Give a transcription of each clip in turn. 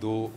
2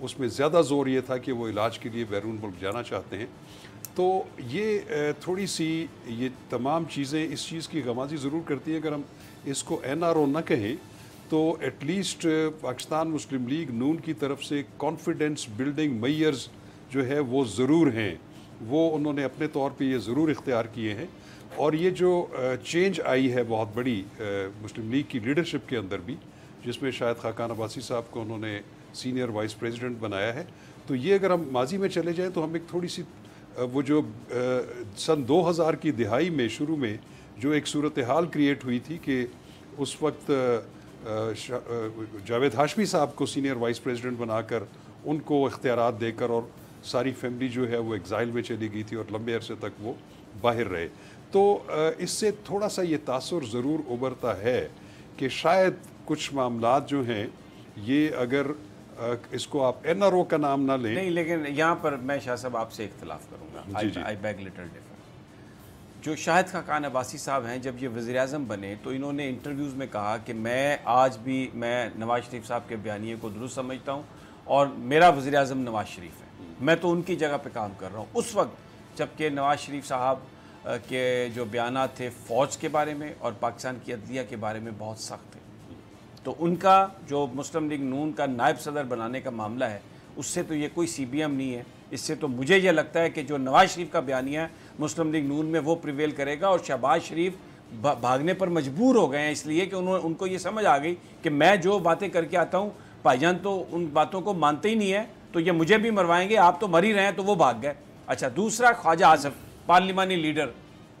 اس میں زیادہ زور یہ تھا کہ وہ علاج کے لیے بیرون ملک جانا چاہتے ہیں. تو یہ تھوڑی سی یہ تمام چیزیں اس چیز کی غمازی ضرور کرتی ہیں. اگر ہم اس کو NRO نہ کہیں تو ایٹ لیسٹ پاکستان مسلم لیگ نون کی طرف سے کانفیڈنس بلڈنگ میئرز جو ہے وہ ضرور ہیں, وہ انہوں نے اپنے طور پہ یہ ضرور اختیار کیے ہیں. اور یہ جو چینج آئی ہے بہت بڑی مسلم لیگ کی لیڈرشپ کے اندر بھی, جس میں شاید خاقان عباسی صاحب کو انہوں نے سینئر وائس پریزیڈنٹ بنایا ہے, تو یہ اگر ہم ماضی میں چلے جائیں تو ہم ایک تھوڑی سی وہ جو سن 2000 کی دہائی میں شروع میں جو ایک صورتحال کریٹ ہوئی تھی کہ اس وقت جاوید ہاشمی صاحب کو سینئر وائس پریزیڈنٹ بنا کر ان کو اختیارات دے کر اور ساری فیملی جو ہے وہ ایگزائل میں چلی گئی تھی اور لمبے عرصے تک وہ باہر رہے, تو اس سے تھوڑا سا یہ تاثر ضرور ابھرتا ہے کہ شاید کچھ معاملات جو ہیں یہ اگر اس کو آپ NRO کا نام نہ لیں. نہیں, لیکن یہاں پر میں شاہ صاحب آپ سے اختلاف کروں گا. I beg little differ. جو شاہد خاقان عباسی صاحب ہیں جب یہ وزیر اعظم بنے تو انہوں نے انٹرویوز میں کہا کہ میں آج بھی میں نواز شریف صاحب کے بیانیے کو درست سمجھتا ہوں اور میرا وزیر اعظم نواز شریف ہے, میں تو ان کی جگہ پہ کام کر رہا ہوں. اس وقت جبکہ نواز شریف صاحب کے جو بیانات تھے فوج کے بارے میں اور پاکستان کی عدلیہ کے بارے میں بہت سخت تھے, تو ان کا جو مسلم لیگ نون کا نائب صدر بنانے کا معاملہ ہے اس سے تو یہ کوئی CBM نہیں ہے. اس سے تو مجھے یہ لگتا ہے کہ جو نواز شریف کا بیانیہ ہے مسلم لیگ نون میں وہ پریویل کرے گا, اور شہباز شریف بھاگنے پر مجبور ہو گئے ہیں اس لیے کہ ان کو یہ سمجھ آ گئی کہ میں جو باتیں کر کے آتا ہوں بھائی جان تو ان باتوں کو مانتے ہی نہیں ہے, تو یہ مجھے بھی مروائیں گے, آپ تو مر ہی رہے ہیں, تو وہ بھاگ گئے. اچھا, دوسرا خواجہ آصف پارلیمانی لیڈر.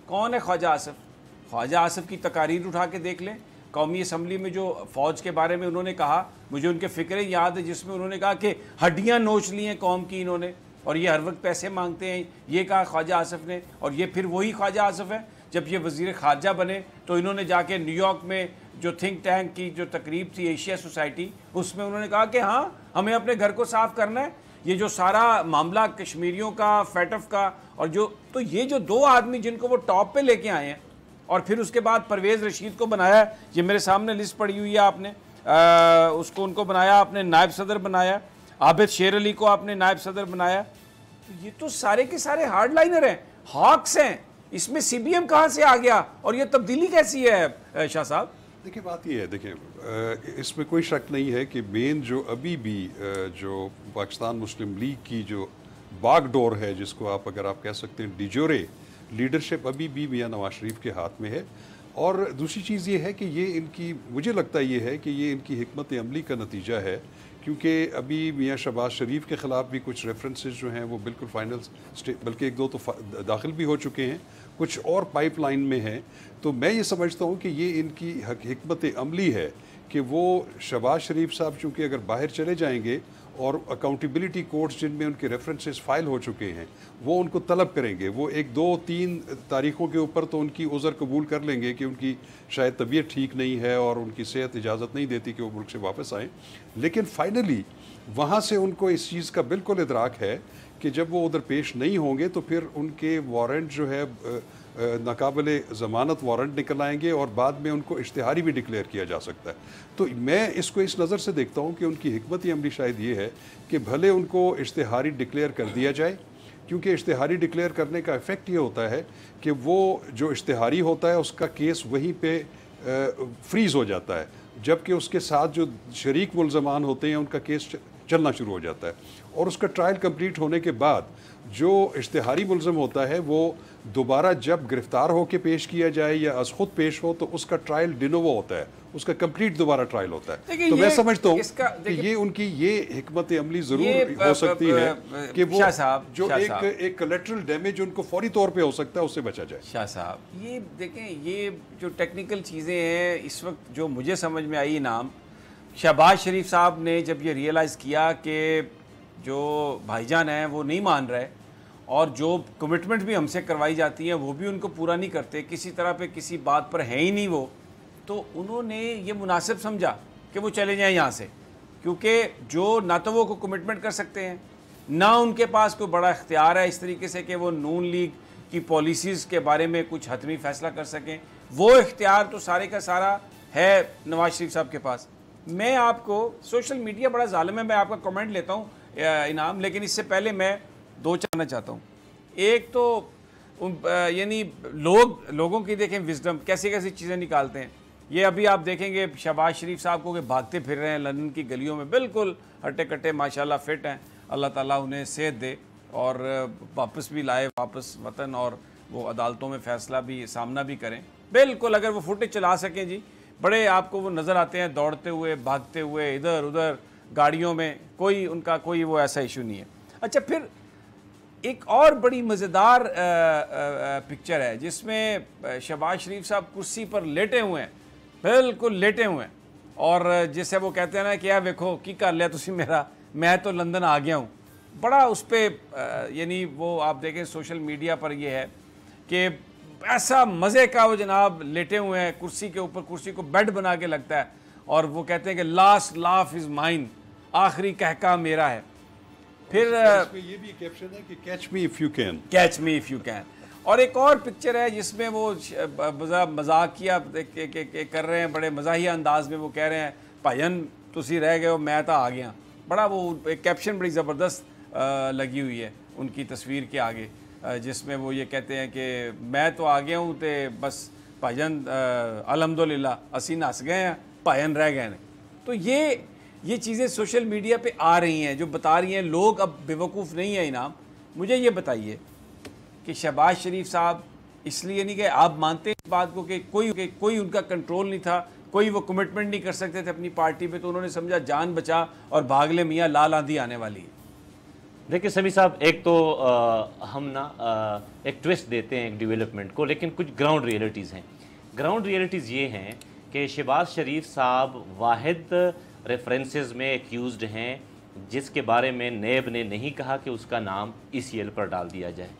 کون ہے خواجہ آصف؟ خواجہ آصف کی تقاریر اٹھا کے دیکھ لیں. قومی اسمبلی میں جو فوج کے بارے میں انہوں نے کہا, مجھے ان کے فکریں یاد ہے جس میں انہوں نے کہا کہ ہڈیاں نوچ لی ہیں قوم کی انہوں نے, اور یہ ہر وقت پیسے مانگتے ہیں, یہ کہا خواجہ آصف نے. اور یہ پھر وہی خواجہ آصف ہے جب یہ وزیر خارجہ بنے تو انہوں نے جا کے نیو یارک میں جو تھنک ٹینک کی جو تقریب تھی ایشیا سوسائٹی, اس میں انہوں نے کہا کہ ہاں ہمیں اپنے گھر کو صاف کرنا ہے. یہ جو سارا معاملہ کشمیریوں کا فیٹف کا اور جو, تو یہ جو دو آدمی جن کو وہ ٹاپ پہ لے کے آئے ہیں, اور پھر اس کے بعد پرویز رشید کو بنایا, یہ میرے سامنے لسٹ پڑی ہوئی ہے آپ نے, اس کو ان کو بنایا آپ نے نائب صدر بنایا, عابد شیر علی کو آپ نے نائب صدر بنایا. یہ تو سارے کے سارے ہارڈ لائنر ہیں, ہاکس ہیں. اس میں CBM کہاں سے آ گیا اور یہ تبدیلی کیسی ہے شاہ صاحب؟ دیکھیں بات یہ ہے, دیکھیں اس میں کوئی شک نہیں ہے کہ مین جو ابھی بھی جو پاکستان مسلم لیگ کی جو باغ ڈور ہے, جس کو اگر آپ کہہ سکتے ہیں ڈیجورے لیڈرشپ, ابھی بھی میاں نواز شریف کے ہاتھ میں ہے. اور دوسری چیز یہ ہے کہ یہ ان کی, مجھے لگتا یہ ہے کہ یہ ان کی حکمت عملی کا نتیجہ ہے, کیونکہ ابھی میاں شہباز شریف کے خلاف بھی کچھ ریفرنسز جو ہیں وہ بالکل فائنل بلکہ ایک دو تو داخل بھی ہو چکے ہیں, کچھ اور پائپ لائن میں ہیں. تو میں یہ سمجھتا ہوں کہ یہ ان کی حکمت عملی ہے کہ وہ شہباز شریف صاحب چونکہ اگر باہر چلے جائیں گے اور اکاؤنٹیبلٹی کورٹس جن میں ان کے ریفرنسز فائل ہو چکے ہیں وہ ان کو طلب کریں گے, وہ 1 2 3 تاریخوں کے اوپر تو ان کی عذر قبول کر لیں گے کہ ان کی شاید طبیعت ٹھیک نہیں ہے اور ان کی صحت اجازت نہیں دیتی کہ وہ ملک سے واپس آئیں, لیکن فائنلی وہاں سے ان کو اس چیز کا بالکل ادراک ہے کہ جب وہ ادھر پیش نہیں ہوں گے تو پھر ان کے وارنٹ جو ہے ناقابل ضمانت وارنٹ نکل آئیں گے اور بعد میں ان کو اشتہاری بھی ڈکلیئر کیا جا سکتا ہے. تو میں اس کو اس نظر سے دیکھتا ہوں کہ ان کی حکمت عملی شاید یہ ہے کہ بھلے ان کو اشتہاری ڈکلیئر کر دیا جائے, کیونکہ اشتہاری ڈکلیئر کرنے کا ایفیکٹ یہ ہوتا ہے کہ وہ جو اشتہاری ہوتا ہے اس کا کیس وہیں پہ فریز ہو جاتا ہے, جبکہ اس کے ساتھ جو شریک ملزمان ہوتے ہیں ان کا کیس چلنا شروع ہو جاتا ہے, اور اس کا ٹرائل کمپلیٹ ہونے کے بعد جو اشتہاری ملزم ہوتا ہے وہ دوبارہ جب گرفتار ہو کے پیش کیا جائے یا از خود پیش ہو تو اس کا ٹرائل ڈینوو ہوتا ہے, اس کا کمپلیٹ دوبارہ ٹرائل ہوتا ہے. تو میں سمجھتا ہوں کہ یہ ان کی یہ حکمت عملی ضرور ہو سکتی ہے کہ وہ جو ایک کولیٹرل ڈیمیج ان کو فوری طور پہ ہو سکتا ہے اس سے بچا جائے. شاہ صاحب یہ دیکھیں, یہ جو ٹیکنیکل چیزیں ہیں اس وقت جو مجھے سمجھ میں آئی نام, شہباز شریف صاحب نے جب یہ ریئلائز کیا کہ جو بھائی جان ہیں وہ نہیں مان رہے اور جو کمٹمنٹ بھی ہم سے کروائی جاتی ہیں وہ بھی ان کو پورا نہیں کرتے, کسی طرح پہ کسی بات پر ہے ہی نہیں وہ, تو انہوں نے یہ مناسب سمجھا کہ وہ چلے جائیں یہاں سے, کیونکہ جو نہ تو وہ کو کمٹمنٹ کر سکتے ہیں نہ ان کے پاس کوئی بڑا اختیار ہے اس طریقے سے کہ وہ نون لیگ کی پالیسیز کے بارے میں کچھ حتمی فیصلہ کر سکیں. وہ اختیار تو سارے کا سارا ہے نواز شریف صاحب کے پاس. میں آپ کو, سوشل میڈیا بڑا ظالم ہے, میں آپ کا کمنٹ لیتا ہوں, انعام، لیکن اس سے پہلے میں دو چاہنا چاہتا ہوں. ایک تو یعنی لوگوں کی دیکھیں وزڈم کیسی کیسی چیزیں نکالتے ہیں. یہ ابھی آپ دیکھیں گے شہباز شریف صاحب کو کہ بھاگتے پھر رہے ہیں لندن کی گلیوں میں، بالکل ہٹے کٹے ماشاءاللہ فٹ ہیں. اللہ تعالیٰ انہیں صحت دے اور واپس بھی لائے واپس وطن، اور وہ عدالتوں میں فیصلہ بھی سامنا بھی کریں. بالکل اگر وہ فوٹیج چلا سکیں جی، بڑے آپ کو وہ نظر آتے ہیں دوڑتے ہوئے بھاگتے ہوئے ادھر ادھر گاڑیوں میں، کوئی ان کا کوئی وہ ایسا ایشو نہیں ہے. اچھا پھر ایک اور بڑی مزیدار پکچر ہے جس میں شہباز شریف صاحب کرسی پر لیٹے ہوئے ہیں، بالکل لیٹے ہوئے ہیں، اور جسے وہ کہتے ہیں نا کہ یار ویکھو کی کر لیا تسی میرا، میں تو لندن آ گیا ہوں. بڑا اس پہ یعنی وہ آپ دیکھیں سوشل میڈیا پر یہ ہے کہ ایسا مزے کا وہ جناب لیٹے ہوئے ہیں کرسی کے اوپر، کرسی کو بیڈ بنا کے لگتا ہے، اور وہ کہتے ہیں کہ لاسٹ لاف از مائن، آخری کہکہ میرا ہے. پھر اس میں یہ بھی کیپشن ہے کہ catch me if you can, catch me if you can. اور ایک اور پکچر ہے جس میں وہ مذاقیہ کر رہے ہیں، بڑے مزاحیہ انداز میں وہ کہہ رہے ہیں بھائین تسی رہ گئے ہو میں تو آ گیا. بڑا وہ ایک کیپشن بڑی زبردست لگی ہوئی ہے ان کی تصویر کے آگے، جس میں وہ یہ کہتے ہیں کہ میں تو آ گیا ہوں تے بس بھائین الحمدللہ اسی نس گئے ہیں بھائین رہ گئے ہیں. تو یہ چیزیں سوشل میڈیا پہ آ رہی ہیں جو بتا رہی ہیں لوگ اب بیوقوف نہیں ہیں. انعام مجھے یہ بتائیے کہ شہباز شریف صاحب اس لیے نہیں کہ آپ مانتے ہیں اس بات کو کہ کوئی ان کا کنٹرول نہیں تھا، کوئی وہ کمٹمنٹ نہیں کر سکتے تھے اپنی پارٹی پہ، تو انہوں نے سمجھا جان بچا اور بھاگ لے میاں لال آندھی آنے والی ہے. دیکھیں سمیع صاحب، ایک تو ہم نا ایک ٹویسٹ دیتے ہیں ایک ڈیولپمنٹ کو، لیکن کچھ گراؤنڈ ریئلٹیز ہیں. گراؤنڈ ریئلٹیز یہ ہیں کہ شہباز شریف صاحب واحد ریفرنسز میں ایکیوزڈ ہیں جس کے بارے میں نیب نے نہیں کہا کہ اس کا نام ECL پر ڈال دیا جائے.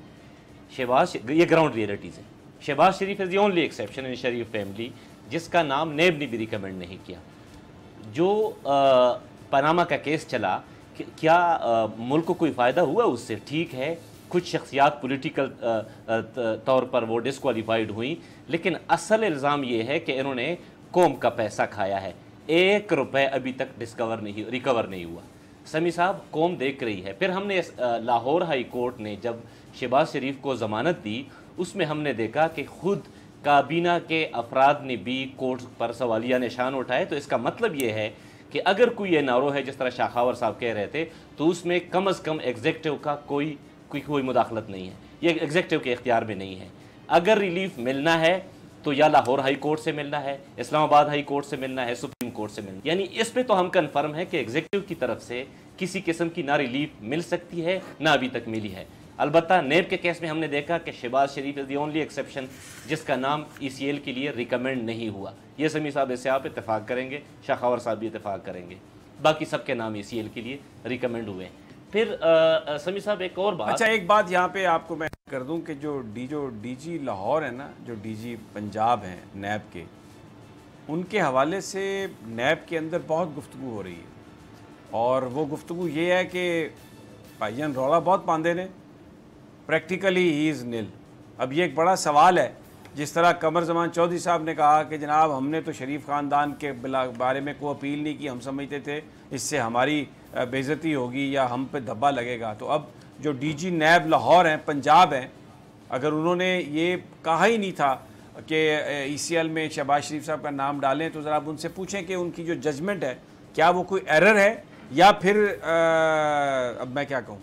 یہ گراؤنڈ ریئلٹیز ہیں. Shahbaz Sharif is the only exception in Sharif family جس کا نام نیب نے بھی ریکمنڈ نہیں کیا. جو پاناما کا کیس چلا، کیا ملک کو کوئی فائدہ ہوا اس سے؟ ٹھیک ہے کچھ شخصیات پولیٹیکل طور پر وہ ڈسکوالیفائڈ ہوئیں، لیکن اصل الزام یہ ہے کہ انہوں نے قوم کا پیسہ کھایا ہے. 1 روپے ابھی تک ریکور نہیں ہوا. سمیع صاحب قوم دیکھ رہی ہے. پھر ہم نے لاہور ہائی کورٹ نے جب شہباز شریف کو ضمانت دی، اس میں ہم نے دیکھا کہ خود کابینہ کے افراد نے بھی کورٹ پر سوالیہ نشان اٹھائے. تو اس کا مطلب یہ ہے کہ اگر کوئی یہ نارو ہے جس طرح شاخاور صاحب کہہ رہے تھے، تو اس میں کم از کم ایگزیکٹو کا کوئی مداخلت نہیں ہے. یہ ایگزیکٹو کے اختیار میں نہیں ہے. اگر ریلیف ملنا ہے تو یا لاہور ہائی کورٹ سے ملنا ہے، اسلام آباد ہائی کورٹ سے ملنا ہے، سپریم کورٹ سے ملنا ہے. یعنی اس پہ تو ہم کنفرم ہے کہ ایگزیکٹو کی طرف سے کسی قسم کی نہ ریلیف مل سکتی ہے نہ ابھی تک ملی ہے. البتہ نیب کے کیس میں ہم نے دیکھا کہ Shahbaz Sharif is the only exception جس کا نام ECL کے لیے ریکمنڈ نہیں ہوا. یہ سمیع صاحب اس سے آپ اتفاق کریں گے، شاخاور صاحب بھی اتفاق کریں گے، باقی سب کے نام ECL کے لیے ریکمنڈ ہوئے. پھر سمیع صاحب ایک اور بات، اچھا ایک بات یہاں پہ آپ کو میں کر دوں کہ جو ڈی جی لاہور ہے نا، جو ڈی جی پنجاب ہیں نیب کے، ان کے حوالے سے نیب کے اندر بہت گفتگو ہو رہی ہے، اور وہ گفتگو یہ ہے کہ بھائی جان رولا بہت پاندے نے، پریکٹیکلی ہی از نل. اب یہ ایک بڑا سوال ہے، جس طرح قمر زمان چودھری صاحب نے کہا کہ جناب ہم نے تو شریف خاندان کے بارے میں کوئی اپیل نہیں کی، ہم سمجھتے تھے اس سے ہماری بے عزتی ہوگی یا ہم پہ دھبا لگے گا. تو اب جو ڈی جی نیب لاہور ہیں، پنجاب ہیں، اگر انہوں نے یہ کہا ہی نہیں تھا کہ ECL میں شہباز شریف صاحب کا نام ڈالیں، تو ذرا آپ ان سے پوچھیں کہ ان کی جو ججمنٹ ہے کیا وہ کوئی ایرر ہے یا پھر اب میں کیا کہوں.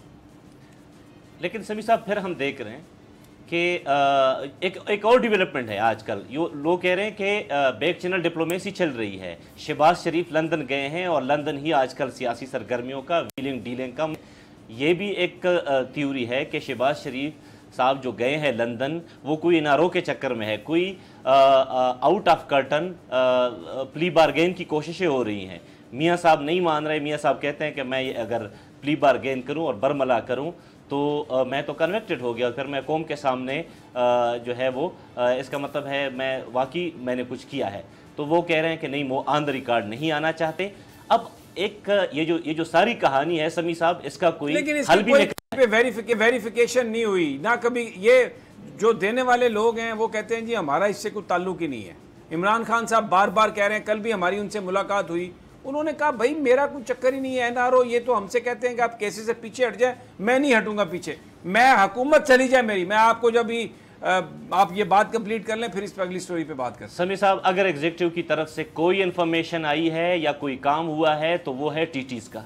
لیکن سمیع صاحب پھر ہم دیکھ رہے ہیں کہ ایک اور ڈیولپمنٹ ہے آج کل. لوگ کہہ رہے ہیں کہ بیک چینل ڈپلومیسی چل رہی ہے. شہباز شریف لندن گئے ہیں اور لندن ہی آج کل سیاسی سرگرمیوں کا ویلنگ ڈیلنگ کا. یہ بھی ایک تھیوری ہے کہ شہباز شریف صاحب جو گئے ہیں لندن، وہ کوئی انارو کے چکر میں ہے، کوئی آؤٹ آف کرٹن پلی بارگین کی کوششیں ہو رہی ہیں. میاں صاحب نہیں مان رہے. میاں صاحب کہتے ہیں کہ میں اگر پلی بارگین کروں اور برملا کروں تو میں تو کنوکٹڈ ہو گیا، پھر میں قوم کے سامنے جو ہے وہ اس کا مطلب ہے میں نے کچھ کیا ہے. تو وہ کہہ رہے ہیں کہ نہیں، وہ آن دا ریکارڈ نہیں آنا چاہتے. اب ایک یہ جو ساری کہانی ہے سمیع صاحب، اس کا کوئی حل بھی نہیں، ویریفیکیشن نہیں ہوئی نہ کبھی. یہ جو دینے والے لوگ ہیں وہ کہتے ہیں جی ہمارا اس سے کوئی تعلق ہی نہیں ہے. عمران خان صاحب بار بار کہہ رہے ہیں، کل بھی ہماری ان سے ملاقات ہوئی، انہوں نے کہا بھائی میرا کوئی چکر ہی نہیں ہے NRO، یہ تو ہم سے کہتے ہیں کہ آپ کیسے سے پیچھے ہٹ جائیں، میں نہیں ہٹوں گا پیچھے، میں حکومت چلی جائے میری، میں آپ کو جب ہی آپ یہ بات کمپلیٹ کر لیں پھر اس پہ اگلی سٹوری پہ بات کریں۔ سمیع صاحب، اگر ایگزیکٹو کی طرف سے کوئی انفارمیشن آئی ہے یا کوئی کام ہوا ہے تو وہ ہے TTs کا،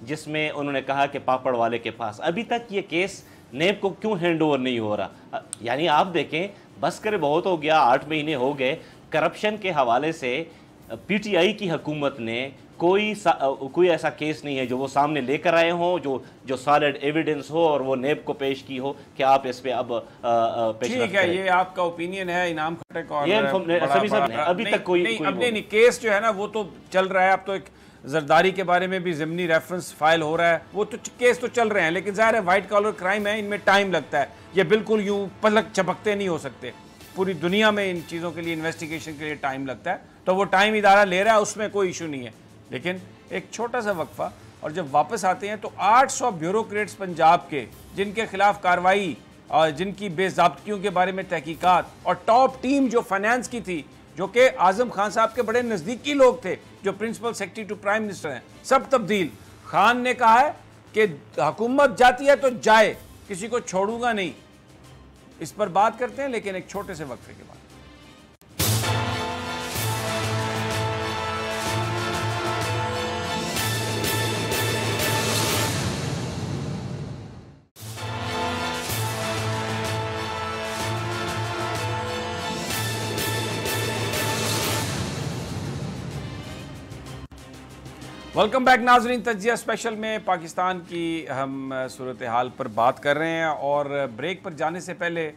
جس میں انہوں نے کہا کہ پاپڑ والے کے پاس ابھی تک یہ کیس نیب کو کیوں ہینڈ اوور نہیں ہو رہا؟ یعنی آپ دیکھیں بس کرے بہت ہو گیا، 8 مہینے ہو گئے، کرپشن کے حوالے سے PTI کی حکومت نے کوئی ایسا کیس نہیں ہے جو وہ سامنے لے کر آئے ہوں جو سالڈ ایویڈنس ہو اور وہ نیب کو پیش کی ہو کہ آپ اس پہ اب پیش رفت کریں۔ ٹھیک ہے، یہ آپ کا اوپینین ہے انعام کھٹک اور سمیع صاحب ابھی تک کوئی نہیں کیس جو ہے نا وہ تو چل رہا ہے، اب تو ایک زرداری کے بارے میں بھی ضمنی ریفرنس فائل ہو رہا ہے، وہ تو کیس تو چل رہے ہیں، لیکن ظاہر ہے وائٹ کالر کرائم ہے، ان میں ٹائم لگتا ہے، یہ بالکل یوں پلک چپکتے نہیں ہو سکتے، پوری دنیا میں ان چیزوں کے لیے انویسٹیگیشن کے لیے ٹائم لگتا ہے، تو وہ ٹائم ادارہ لے رہا ہے، اس میں کوئی ایشو نہیں ہے۔ لیکن ایک چھوٹا سا وقفہ، اور جب واپس آتے ہیں تو 800 بیوروکریٹس پنجاب کے جن کے خلاف کارروائی اور جن کی بے ضابطگیوں کے بارے میں تحقیقات، اور ٹاپ ٹیم جو فائنانس کی تھی، جو کہ اعظم خان صاحب کے بڑے نزدیکی لوگ تھے، جو principal secretary to prime minister ہیں، سب تبدیل۔ خان نے کہا ہے کہ حکومت جاتی ہے تو جائے، کسی کو چھوڑوں گا نہیں۔ اس پر بات کرتے ہیں لیکن ایک چھوٹے سے وقفے کے بعد۔ ویلکم بیک ناظرین، تجزیہ اسپیشل میں پاکستان کی ہم صورتحال پر بات کر رہے ہیں، اور بریک پر جانے سے پہلے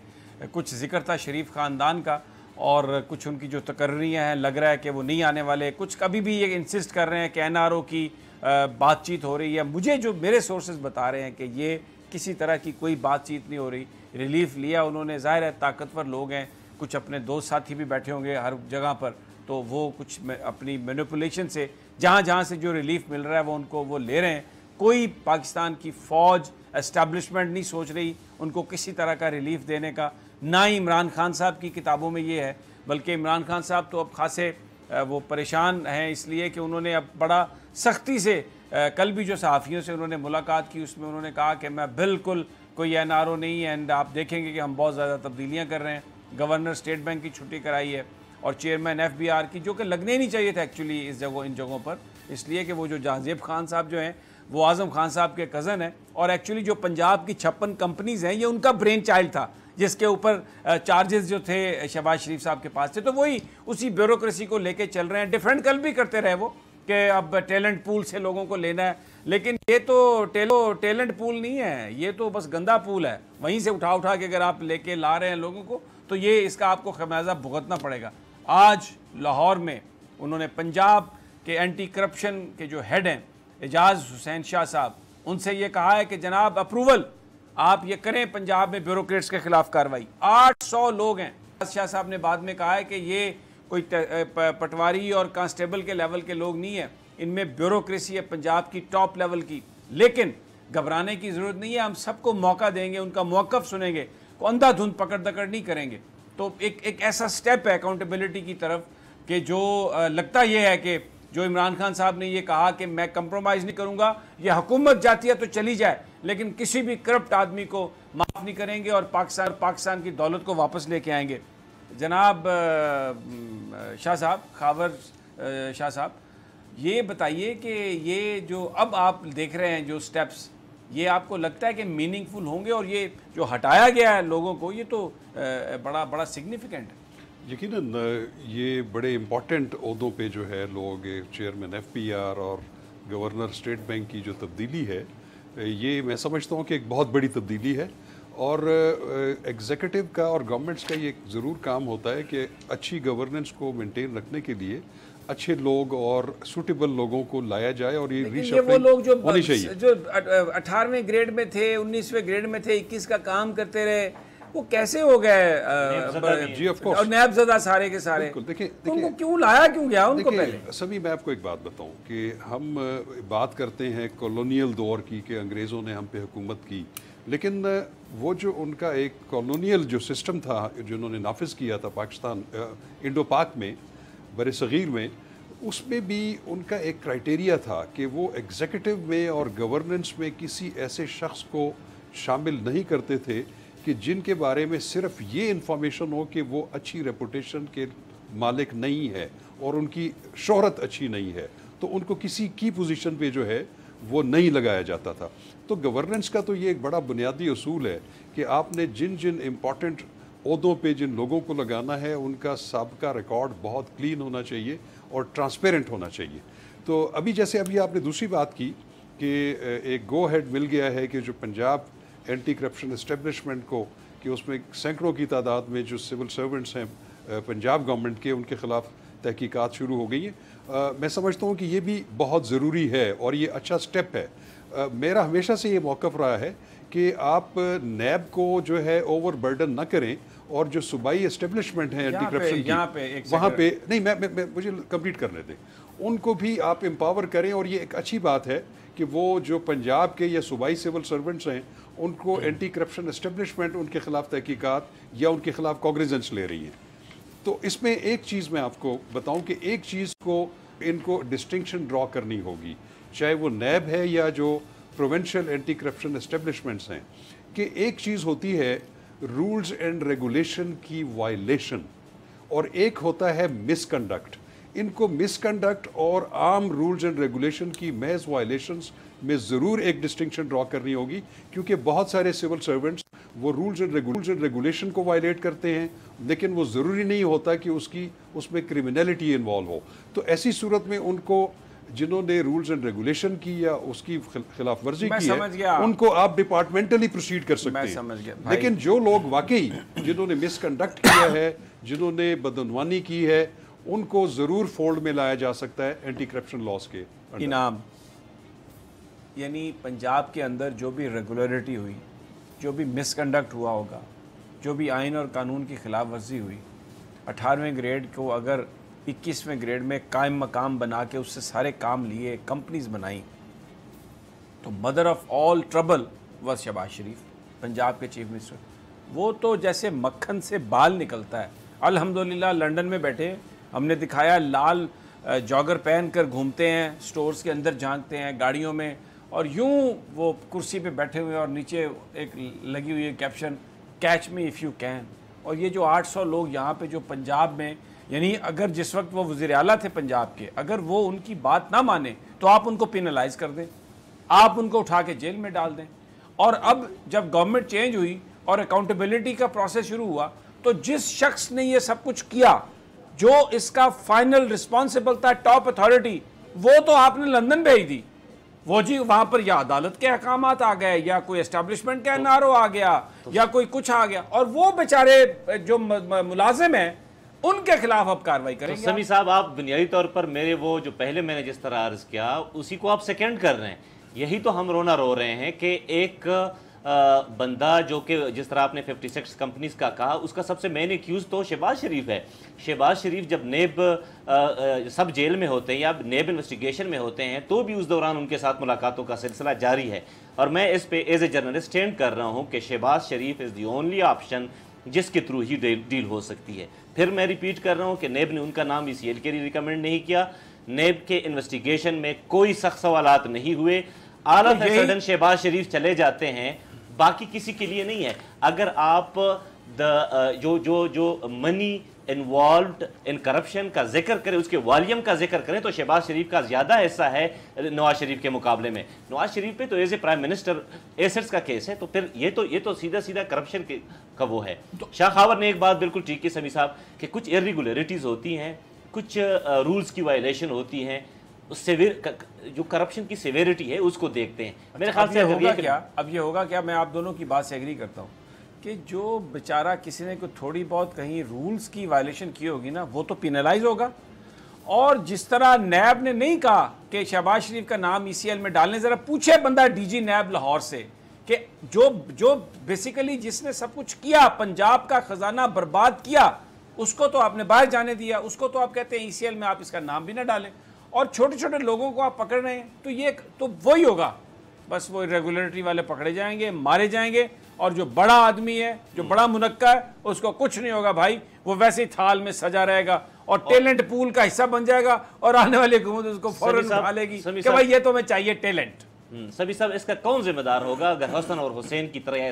کچھ ذکر تھا شریف خاندان کا، اور کچھ ان کی جو تقرریاں ہیں لگ رہا ہے کہ وہ نہیں آنے والے، کچھ کبھی بھی یہ انسسٹ کر رہے ہیں کہ NRO کی بات چیت ہو رہی ہے۔ مجھے جو میرے سورسز بتا رہے ہیں کہ یہ کسی طرح کی کوئی بات چیت نہیں ہو رہی، ریلیف لیا انہوں نے، ظاہر ہے طاقتور لوگ ہیں، کچھ اپنے دوست ساتھی بھی بیٹھے ہوں گے ہر جگہ پر، تو وہ کچھ اپنی مینیپولیشن سے جہاں سے جو ریلیف مل رہا ہے وہ ان کو وہ لے رہے ہیں۔ کوئی پاکستان کی فوج اسٹیبلشمنٹ نہیں سوچ رہی ان کو کسی طرح کا ریلیف دینے کا، نہ ہی عمران خان صاحب کی کتابوں میں یہ ہے، بلکہ عمران خان صاحب تو اب خاصے وہ پریشان ہیں، اس لیے کہ انہوں نے اب بڑا سختی سے کل بھی جو صحافیوں سے انہوں نے ملاقات کی اس میں انہوں نے کہا کہ میں بالکل کوئی NRO نہیں ہے، اینڈ آپ دیکھیں گے کہ ہم بہت زیادہ تبدیلیاں کر رہے ہیں۔ گورنر اسٹیٹ بینک کی چھٹی کرائی ہے، اور چیئرمین FBR کی، جو کہ لگنے نہیں چاہیے تھا ایکچولی ان جگہوں پر، اس لیے کہ وہ جو جہانزیب خان صاحب جو ہیں وہ اعظم خان صاحب کے کزن ہیں، اور ایکچولی جو پنجاب کی 56 کمپنیز ہیں یہ ان کا برین چائلڈ تھا، جس کے اوپر چارجز جو تھے شہباز شریف صاحب کے پاس تھے، تو وہی اسی بیوروکریسی کو لے کے چل رہے ہیں۔ ڈیفینڈ کل بھی کرتے رہے وہ کہ اب ٹیلنٹ پول سے لوگوں کو لینا ہے، لیکن یہ تو ٹیلنٹ پول نہیں ہے، یہ تو بس گندا پول ہے، وہیں سے اٹھا کے اگر آپ لے کے لا رہے ہیں لوگوں کو تو یہ اس کا آپ کو خمیازہ بھگتنا پڑے گا۔ آج لاہور میں انہوں نے پنجاب کے اینٹی کرپشن کے جو ہیڈ ہیں اعجاز حسین شاہ صاحب، ان سے یہ کہا ہے کہ جناب اپروول آپ یہ کریں پنجاب میں بیوروکریٹس کے خلاف کارروائی۔ 800 لوگ ہیں۔ شاہ صاحب نے بعد میں کہا ہے کہ یہ کوئی پٹواری اور کانسٹیبل کے لیول کے لوگ نہیں ہیں، ان میں بیوروکریسی ہے پنجاب کی ٹاپ لیول کی، لیکن گھبرانے کی ضرورت نہیں ہے، ہم سب کو موقع دیں گے، ان کا موقف سنیں گے، کو اندھا دھند پکڑ دکڑ نہیں کریں گے۔ تو ایک ایسا سٹیپ ہے اکاؤنٹیبلٹی کی طرف کہ جو لگتا یہ ہے کہ جو عمران خان صاحب نے یہ کہا کہ میں کمپرومائز نہیں کروں گا، یہ حکومت جاتی ہے تو چلی جائے، لیکن کسی بھی کرپٹ آدمی کو معاف نہیں کریں گے، اور پاکستان کی دولت کو واپس لے کے آئیں گے۔ جناب شاہ صاحب، خاور شاہ صاحب، یہ بتائیے کہ یہ جو اب آپ دیکھ رہے ہیں جو سٹیپس، یہ آپ کو لگتا ہے کہ میننگ فل ہوں گے، اور یہ جو ہٹایا گیا ہے لوگوں کو یہ تو بڑا سگنیفیکنٹ ہے؟ یقیناً یہ بڑے امپورٹنٹ عہدوں پہ جو ہے لوگ، چیئرمین FBR اور گورنر اسٹیٹ بینک کی جو تبدیلی ہے، یہ میں سمجھتا ہوں کہ ایک بہت بڑی تبدیلی ہے، اور ایگزیکٹو کا اور گورنمنٹس کا یہ ضرور کام ہوتا ہے کہ اچھی گورننس کو مینٹین رکھنے کے لیے اچھے لوگ اور سوٹیبل لوگوں کو لایا جائے، اور یہ وہ لوگ جو 18ویں گریڈ میں تھے، 19ویں گریڈ میں تھے، 21 کا کام کرتے رہے، وہ کیسے ہو گئے جی آف کورس، اور نیب زدہ سارے کے سارے؟ دیکھیں ان کو کیوں لایا کیوں گیا ان کو پہلے؟ سبھی میں آپ کو ایک بات بتاؤں کہ ہم بات کرتے ہیں کالونیل دور کی کہ انگریزوں نے ہم پہ حکومت کی، لیکن وہ جو ان کا ایک کالونیل جو سسٹم تھا جنہوں نے نافذ کیا تھا پاکستان انڈو پاک میں، بر صغیر میں، اس میں بھی ان کا ایک کرائٹیریا تھا کہ وہ ایگزیکٹو میں اور گورننس میں کسی ایسے شخص کو شامل نہیں کرتے تھے کہ جن کے بارے میں صرف یہ انفارمیشن ہو کہ وہ اچھی ریپوٹیشن کے مالک نہیں ہے اور ان کی شہرت اچھی نہیں ہے، تو ان کو کسی کی پوزیشن پہ جو ہے وہ نہیں لگایا جاتا تھا۔ تو گورننس کا تو یہ ایک بڑا بنیادی اصول ہے کہ آپ نے جن امپورٹنٹ عہدوں پہ جن لوگوں کو لگانا ہے ان کا سابقہ ریکارڈ بہت کلین ہونا چاہیے اور ٹرانسپیرنٹ ہونا چاہیے۔ تو ابھی آپ نے دوسری بات کی کہ ایک گو ہیڈ مل گیا ہے کہ جو پنجاب اینٹی کرپشن اسٹیبلشمنٹ کو، کہ اس میں سینکڑوں کی تعداد میں جو سول سرونٹس ہیں پنجاب گورنمنٹ کے، ان کے خلاف تحقیقات شروع ہو گئی ہیں۔ میں سمجھتا ہوں کہ یہ بھی بہت ضروری ہے اور یہ اچھا سٹیپ ہے۔ میرا ہمیشہ سے یہ موقف رہا ہے کہ آپ نیب کو جو ہے اوور برڈن نہ کریں، اور جو صوبائی اسٹیبلشمنٹ ہیں اینٹی کرپشن کی، وہاں پہ نہیں، میں مجھے کمپلیٹ کرنے دیں، ان کو بھی آپ امپاور کریں۔ اور یہ ایک اچھی بات ہے کہ وہ جو پنجاب کے یا صوبائی سول سرونٹس ہیں ان کو اینٹی کرپشن اسٹیبلشمنٹ ان کے خلاف تحقیقات یا ان کے خلاف کوگنیزنس لے رہی ہے۔ تو اس میں ایک چیز میں آپ کو بتاؤں کہ ایک چیز کو ان کو ڈسٹنکشن ڈرا کرنی ہوگی، چاہے وہ نیب ہے یا جو پروونشل اینٹی کرپشن اسٹیبلشمنٹس ہیں، کہ ایک چیز ہوتی ہے رولز اینڈ ریگولیشن کی وائلیشن اور ایک ہوتا ہے مس کنڈکٹ۔ ان کو مس کنڈکٹ اور عام رولز اینڈ ریگولیشن کی محض وائلیشنز میں ضرور ایک ڈسٹنکشن ڈرا کرنی ہوگی، کیونکہ بہت سارے سول سرونٹس وہ رولز اینڈ ریگولیشن کو وائلیٹ کرتے ہیں، لیکن وہ ضروری نہیں ہوتا کہ اس میں کرمینلٹی انوالو ہو۔ تو ایسی صورت میں ان کو، جنہوں نے رولز اینڈ ریگولیشن کی یا اس کی خلاف ورزی کی ہے، ان کو آپ ڈپارٹمنٹلی پروسیڈ کر سکتے ہیں۔ لیکن جو لوگ واقعی جنہوں نے مس کنڈکٹ کیا ہے، جنہوں نے بدعنوانی کی ہے، ان کو ضرور فولڈ میں لایا جا سکتا ہے اینٹی کرپشن لاز کے انعام۔ یعنی پنجاب کے اندر جو بھی ریگولیرٹی ہوئی، جو بھی مس کنڈکٹ ہوا ہوگا، جو بھی آئین اور قانون کی خلاف ورزی ہوئی، 18ویں گریڈ کو اگر 21ویں گریڈ میں قائم مقام بنا کے اس سے سارے کام لیے، کمپنیز بنائیں، تو mother of all trouble was Shahbaz Sharif, Punjab کے چیف منسٹر۔ وہ تو جیسے مکھن سے بال نکلتا ہے۔ الحمدللہ لنڈن میں بیٹھے ہم نے دکھایا، لال جاگر پہن کر گھومتے ہیں، سٹورز کے اندر جھانکتے ہیں، گاڑیوں میں، اور یوں وہ کرسی پہ بیٹھے ہوئے اور نیچے ایک لگی ہوئی ہے caption, catch me if you can. اور یہ جو 800 لوگ یہاں پہ جو پنجاب میں، یعنی اگر جس وقت وہ وزیر اعلیٰ تھے پنجاب کے، اگر وہ ان کی بات نہ مانے تو آپ ان کو پینلائز کر دیں، آپ ان کو اٹھا کے جیل میں ڈال دیں۔ اور اب جب گورنمنٹ چینج ہوئی اور اکاؤنٹیبلٹی کا پروسیس شروع ہوا، تو جس شخص نے یہ سب کچھ کیا، جو اس کا فائنل رسپانسبل تھا، ٹاپ اتھارٹی، وہ تو آپ نے لندن بھیج دی۔ وہ جی وہاں پر یا عدالت کے احکامات آ گئے، یا کوئی اسٹیبلشمنٹ کا این آر او آ گیا، یا کوئی کچھ آ گیا، اور وہ بیچارے جو ملازم ہیں ان کے خلاف اب کاروائی کریں گے۔ سمیع صاحب، آپ بنیادی طور پر میرے وہ جو پہلے میں نے جس طرح عرض کیا اسی کو آپ سیکنڈ کر رہے ہیں۔ یہی تو ہم رونا رو رہے ہیں کہ ایک بندہ جو کہ جس طرح آپ نے 56 کمپنیز کا کہا، اس کا سب سے مین ایکیوز تو شہباز شریف ہے۔ شہباز شریف جب نیب سب جیل میں ہوتے ہیں یا نیب انویسٹیگیشن میں ہوتے ہیں تو بھی اس دوران ان کے ساتھ ملاقاتوں کا سلسلہ جاری ہے، اور میں اس پہ ایز اے جرنلسٹ اسٹینڈ کر رہا ہوں کہ Shahbaz Sharif is the only option جس کے تھرو ہی ڈیل ہو سکتی ہے۔ پھر میں ریپیٹ کر رہا ہوں کہ نیب نے ان کا نام ECL کے لیے ریکمینڈ نہیں کیا، نیب کے انویسٹیگیشن میں کوئی سخت سوالات نہیں ہوئے، all of a sudden Shahbaz Sharif چلے جاتے ہیں، باقی کسی کے لیے نہیں ہے۔ اگر آپ جو منی انوالوڈ ان کرپشن کا ذکر کریں، اس کے والیوم کا ذکر کریں، تو شہباز شریف کا زیادہ حصہ ہے نواز شریف کے مقابلے میں۔ نواز شریف پہ تو as a prime minister assets کا کیس ہے، تو پھر یہ تو سیدھا کرپشن کا وہ ہے۔ شاہ خاور نے ایک بات بالکل ٹھیک ہے سمیع صاحب، کہ کچھ ارریگولیرٹیز ہوتی ہیں، کچھ رولز کی وائلیشن ہوتی ہیں، جو کرپشن کی سیویرٹی ہے اس کو دیکھتے ہیں۔ میرے خیال سے اب یہ ہوگا کیا، میں آپ دونوں کی بات سے ایگری کرتا ہوں کہ جو بیچارہ کسی نے کوئی تھوڑی بہت کہیں رولز کی وائلیشن کی ہوگی نا، وہ تو پینلائز ہوگا۔ اور جس طرح نیب نے نہیں کہا کہ شہباز شریف کا نام ECL میں ڈالنے، ذرا پوچھے بندہ DG نیب لاہور سے کہ جو بیسیکلی جس نے سب کچھ کیا، پنجاب کا خزانہ برباد کیا، اس کو تو آپ نے باہر جانے دیا، اس کو تو آپ کہتے ہیں ECL میں آپ اس کا نام بھی نہ ڈالیں، اور چھوٹے چھوٹے لوگوں کو آپ پکڑ رہے ہیں، تو یہ تو وہی ہوگا، بس وہ ریگولیٹری والے پکڑے جائیں گے، مارے جائیں گے، اور جو بڑا آدمی ہے، جو بڑا منقع ہے، اس کو کچھ نہیں ہوگا بھائی، وہ ویسے ہی تھال میں سجا رہے گا اور ٹیلنٹ پول کا حصہ بن جائے گا اور آنے والی حکومت اس کو فوراً اٹھا لے گی کہ بھائی یہ تو ہمیں چاہیے ٹیلنٹ. سبھی صاحب اس کا کون ذمہ دار ہوگا اگر حسن اور حسین کی طرح یا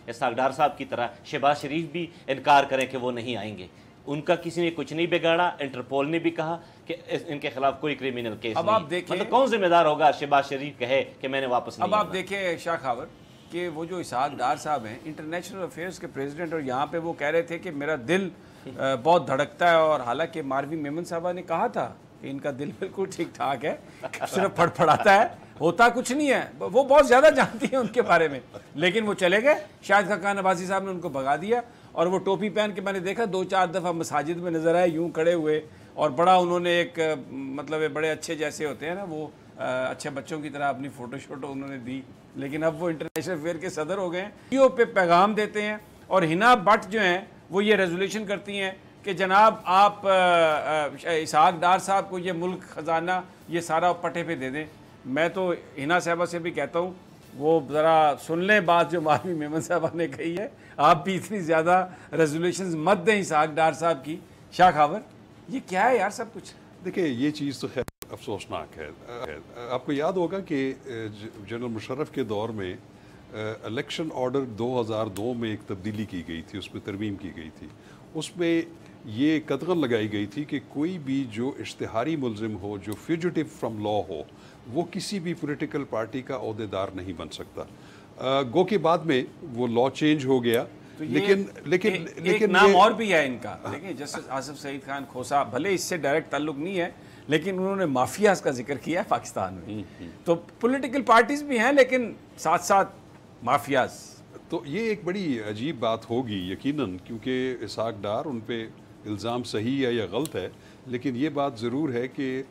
اسحاق ڈار صاحب کی طرح شہباز شریف بھی انکار کریں کہ وہ نہیں آئیں گے؟ ان کا کسی نے کچھ نہیں بگاڑا، انٹرپول نے بھی کہا کہ ان کے خلاف کوئی کرمینل کیس نہیں. آپ دیکھیں مطلب کون ذمہ دار ہوگا شہباز شریف کہے کہ میں نے واپس نہیں اب آپ دیکھیں شاہ خاور کہ وہ جو اسحاق ڈار صاحب ہیں انٹرنیشنل افیئرز کے پریزیڈنٹ، اور یہاں پہ وہ کہہ رہے تھے کہ میرا دل بہت دھڑکتا ہے، اور حالانکہ ماروی میمن صاحبہ نے کہا تھا کہ ان کا دل بالکل ٹھیک ٹھاک ہے، صرف پھڑ پھڑاتا ہے، ہوتا کچھ نہیں ہے. وہ بہت زیادہ جانتی ہیں ان کے بارے میں، لیکن وہ چلے گئے. شاہد خاقان عباسی صاحب نے ان کو بھگا دیا، اور وہ ٹوپی پہن کے میں نے دیکھا 2-4 دفعہ مساجد میں نظر آئے یوں کھڑے ہوئے، اور بڑا انہوں نے ایک مطلب بڑے اچھے جیسے ہوتے ہیں نا وہ اچھے بچوں کی طرح اپنی فوٹو شوٹو انہوں نے دی. لیکن اب وہ انٹرنیشنل افیئر کے صدر ہو گئے ہیں، ویڈیو پہ پیغام دیتے ہیں. اور ہنا بٹ جو ہیں وہ یہ ریزولوشن کرتی ہیں کہ جناب آپ اسحاق ڈار صاحب کو یہ ملک خزانہ یہ سارا پٹے پہ دے دیں. میں تو ہنا صاحبہ سے بھی کہتا ہوں وہ ذرا سن لیں بات جو ماروی میمن صاحبہ نے کہی ہے، آپ بھی اتنی زیادہ ریزولوشنز مت دیں اسحاق ڈار صاحب کی. شاہ خاور یہ کیا ہے یار سب کچھ؟ دیکھیں یہ چیز تو خیر افسوسناک ہے. آپ کو یاد ہوگا کہ جنرل مشرف کے دور میں الیکشن آرڈر 2002 میں ایک تبدیلی کی گئی تھی، اس میں ترمیم کی گئی تھی. اس میں یہ قدغن لگائی گئی تھی کہ کوئی بھی جو اشتہاری ملزم ہو، جو فیوجیٹو فرام لا ہو، وہ کسی بھی پولیٹیکل پارٹی کا عہدیدار نہیں بن سکتا. گو کے بعد میں وہ لا چینج ہو گیا، لیکن ایک نام اور بھی ہے ان کا. دیکھیں جسٹس آصف سعید خان کھوسا، بھلے اس سے ڈائریکٹ تعلق نہیں ہے لیکن انہوں نے مافیاز کا ذکر کیا ہے پاکستان میں. تو پولیٹیکل پارٹیز بھی ہیں لیکن ساتھ ساتھ مافیاز. تو یہ ایک بڑی عجیب بات ہوگی یقیناً، کیونکہ اسحاق ڈار ان پہ الزام صحیح ہے یا غلط ہے، لیکن یہ بات ضرور ہے کہ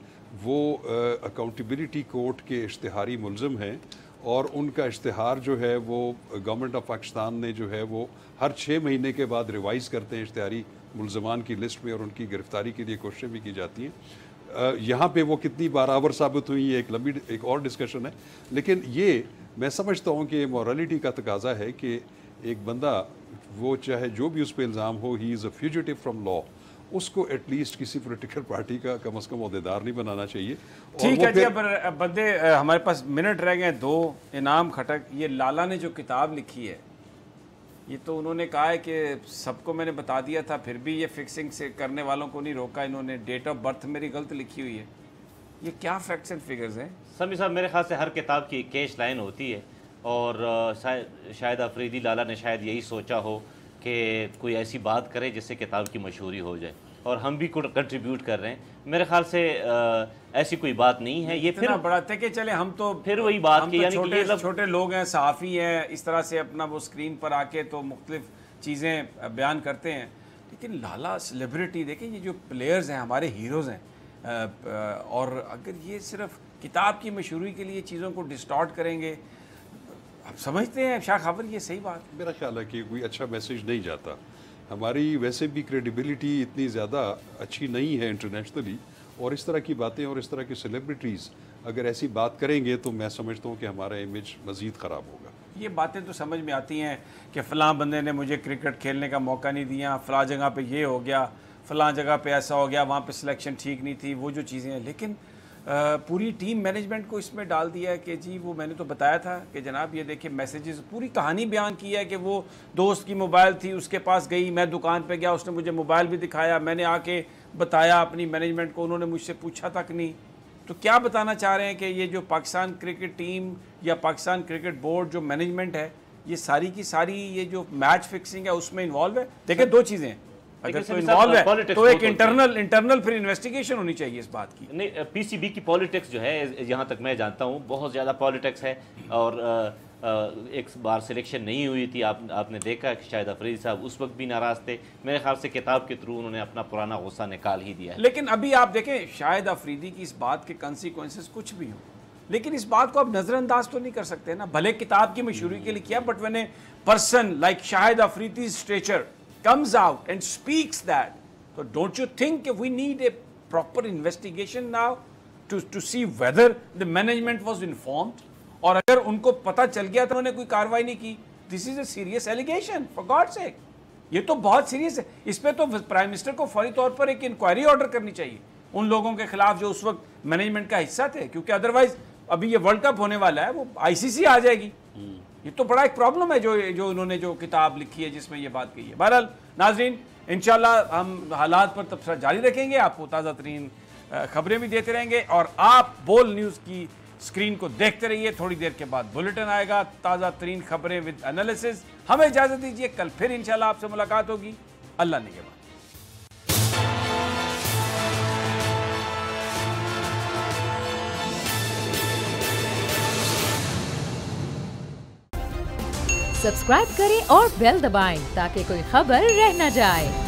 وہ اکاؤنٹیبلٹی کورٹ کے اشتہاری ملزم ہیں، اور ان کا اشتہار جو ہے وہ گورنمنٹ آف پاکستان نے جو ہے وہ ہر 6 مہینے کے بعد ریوائز کرتے ہیں اشتہاری ملزمان کی لسٹ میں، اور ان کی گرفتاری کے لیے کوششیں بھی کی جاتی ہیں. یہاں پہ وہ کتنی برابر ثابت ہوئی ہے ایک اور ڈسکشن ہے. لیکن یہ میں سمجھتا ہوں کہ مورالٹی کا تقاضا ہے کہ ایک بندہ وہ چاہے جو بھی اس پہ الزام ہو، ہی از اے فیوجیٹو فرام لا، اس کو ایٹ لیسٹ کسی پولیٹیکل پارٹی کا کم از کم عہدیدار نہیں بنانا چاہیے. ٹھیک ہے جی. اب بندے ہمارے پاس منٹ رہ گئے 2. انعام کھٹک، یہ لالا نے جو کتاب لکھی ہے یہ تو انہوں نے کہا ہے کہ سب کو میں نے بتا دیا تھا، پھر بھی یہ فکسنگ سے کرنے والوں کو نہیں روکا انہوں نے. ڈیٹ آف برتھ میری غلط لکھی ہوئی ہے. یہ کیا فیکٹس اینڈ فگرز ہیں؟ سمی صاحب میرے خیال سے ہر کتاب کی کیش لائن ہوتی ہے، اور شاید افریدی لالا نے شاید یہی سوچا ہو کہ کوئی ایسی بات کرے جس سے کتاب کی مشہوری ہو جائے، اور ہم بھی کنٹریبیوٹ کر رہے ہیں. میرے خیال سے ایسی کوئی بات نہیں ہے. یہ پھر بڑا تھے کہ چلے ہم تو پھر وہی بات کہ یعنی کہ چھوٹے لوگ ہیں، صحافی ہیں، اس طرح سے اپنا وہ اسکرین پر آ کے تو مختلف چیزیں بیان کرتے ہیں. لیکن لالا سیلیبریٹی، دیکھیں یہ جو پلیئرز ہیں ہمارے ہیروز ہیں، اور اگر یہ صرف کتاب کی مشہوری کے لیے چیزوں کو ڈسٹارٹ کریں گے، آپ سمجھتے ہیں شاہ خاور یہ صحیح بات؟ میرا خیال ہے کہ کوئی اچھا میسیج نہیں جاتا. ہماری ویسے بھی کریڈیبلٹی اتنی زیادہ اچھی نہیں ہے انٹرنیشنلی، اور اس طرح کی باتیں اور اس طرح کی سیلیبریٹیز اگر ایسی بات کریں گے تو میں سمجھتا ہوں کہ ہمارا امیج مزید خراب ہوگا. یہ باتیں تو سمجھ میں آتی ہیں کہ فلاں بندے نے مجھے کرکٹ کھیلنے کا موقع نہیں دیا، فلاں جگہ پہ یہ ہو گیا، فلاں جگہ پہ ایسا ہو گیا، وہاں پہ سلیکشن ٹھیک نہیں تھی، وہ جو چیزیں ہیں. لیکن پوری ٹیم مینجمنٹ کو اس میں ڈال دیا ہے کہ جی وہ میں نے تو بتایا تھا کہ جناب یہ دیکھیں میسیجز، پوری کہانی بیان کی ہے کہ وہ دوست کی موبائل تھی اس کے پاس گئی، میں دکان پہ گیا، اس نے مجھے موبائل بھی دکھایا، میں نے آ کے بتایا اپنی مینجمنٹ کو، انہوں نے مجھ سے پوچھا تک نہیں. تو کیا بتانا چاہ رہے ہیں کہ یہ جو پاکستان کرکٹ ٹیم یا پاکستان کرکٹ بورڈ جو مینجمنٹ ہے یہ ساری کی ساری یہ جو میچ فکسنگ ہے اس میں انوالو ہے؟ دیکھیں 2 چیزیں ہیں، اگر تو انوالو ہے تو ایک انٹرنل پھر انویسٹیگیشن ہونی چاہیے اس بات کی. نہیں، پی سی بی کی پالیٹکس جو ہے جہاں تک میں جانتا ہوں بہت زیادہ پالیٹکس ہے، اور ایک بار سلیکشن نہیں ہوئی تھی، آپ نے دیکھا کہ شاہد افریدی صاحب اس وقت بھی ناراض تھے. میرے خیال سے کتاب کے تھرو انہوں نے اپنا پرانا غصہ نکال ہی دیا ہے. لیکن ابھی آپ دیکھیں شاہد افریدی کی اس بات کے کنسیکوینسز کچھ بھی ہوں، لیکن اس بات کو آپ نظر انداز تو نہیں کر سکتے نا. بھلے کتاب کی مشہوری کے لیے کیا، but when a person like Shahid Afridi's stature comes out and speaks that, so don't you think we need a proper investigation now to see whether the management was informed, اور اگر ان کو پتہ چل گیا تو انہوں نے کوئی کاروائی نہیں کی. This is a serious allegation, for God's sake. یہ تو بہت سیریس ہے. اس پہ تو پرائم منسٹر کو فوری طور پر ایک انکوائری آرڈر کرنی چاہیے ان لوگوں کے خلاف جو اس وقت مینجمنٹ کا حصہ تھے, کیونکہ ادروائز ابھی یہ ورلڈ کپ ہونے والا ہے, وہ آئی سی سی آ جائے گی. یہ تو بڑا ایک پرابلم ہے جو انہوں نے جو کتاب لکھی ہے جس میں یہ بات کہی ہے. بہرحال ناظرین, انشاءاللہ ہم حالات پر تبصرہ جاری رکھیں گے, آپ کو تازہ ترین خبریں بھی دیتے رہیں گے, اور آپ بول نیوز کی اسکرین کو دیکھتے رہیے. تھوڑی دیر کے بعد بلیٹن آئے گا, تازہ ترین خبریں ود انالیسز. ہمیں اجازت دیجیے, کل پھر انشاءاللہ آپ سے ملاقات ہوگی. اللہ نگہبان. سبسکرائب کریں اور بیل دبائیں تاکہ کوئی خبر رہ نہ جائے.